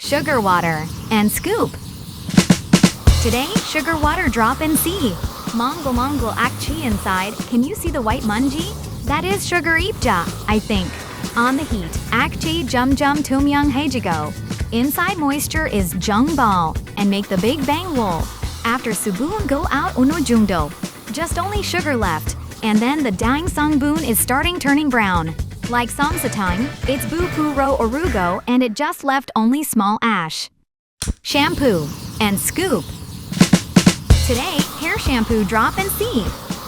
sugar water, and scoop. Today, sugar water drop and see. Mongol akchi inside. Can you see the white munji? That is sugar ipja, I think. On the heat, akchi jum tumyang hejigo. Inside moisture is jung ball and make the big bang wool. After subun go out unojungdo. Just only sugar left. And then the dying songbun is starting turning brown. Like samsatang, it's bupu ro orugo and it just left only small ash. Shampoo and scoop. Today, hair shampoo drop and see.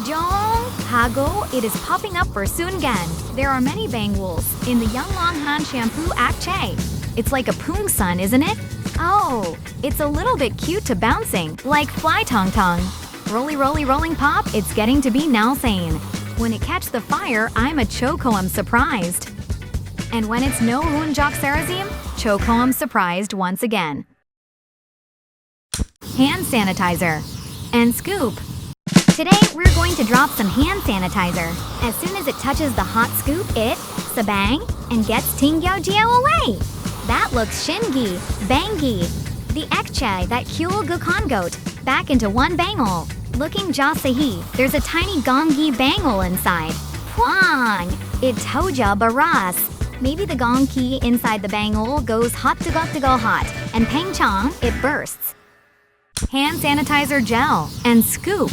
Jong Hago, it is popping up for Sungan. There are many bang wools in the Young Long Han shampoo Akche. It's like a poong sun, isn't it? Oh, it's a little bit cute to bouncing, like fly tong tong. Rolling pop, it's getting to be now sane. When it catch the fire, I'm a chocoam surprised. And when it's no hunjok sarazim, chocoam surprised once again. Hand sanitizer and scoop. Today, we're going to drop some hand sanitizer. As soon as it touches the hot scoop, it sabang and gets tingyo jio away. That looks shingi, bangi. The ekche that kul gukon goat back into one bangle. Looking jasahi, there's a tiny gongi bangle inside. Huang, it toja baras. Maybe the gongki inside the bangle goes hot to go hot, and peng chong, it bursts. Hand sanitizer gel and scoop.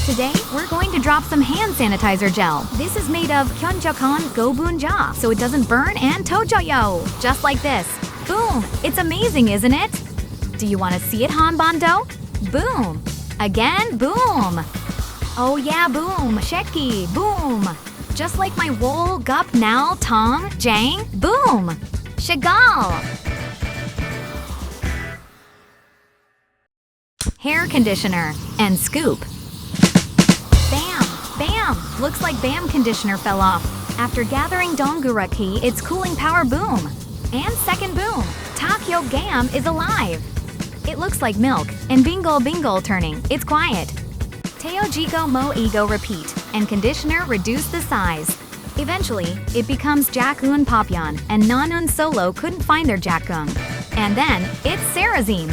Today, we're going to drop some hand sanitizer gel. This is made of kyonjokon gobunja, so it doesn't burn and tojoyo. Just like this. Boom! It's amazing, isn't it? Do you want to see it, Hanbando? Boom! Again, boom! Oh yeah, boom! Sheki, boom! Just like my wool, gup, now, tong, jang, boom! Shagal! Hair conditioner and scoop. Bam! Bam! Looks like Bam conditioner fell off. After gathering Donguraki, its cooling power boom. And second boom, Takyo Gam is alive. It looks like milk, and bingle turning, it's quiet. Teojiko mo ego repeat, and conditioner reduce the size. Eventually, it becomes Jakun Papyan, and Nanun Solo couldn't find their Jakung. And then, it's Sarazim.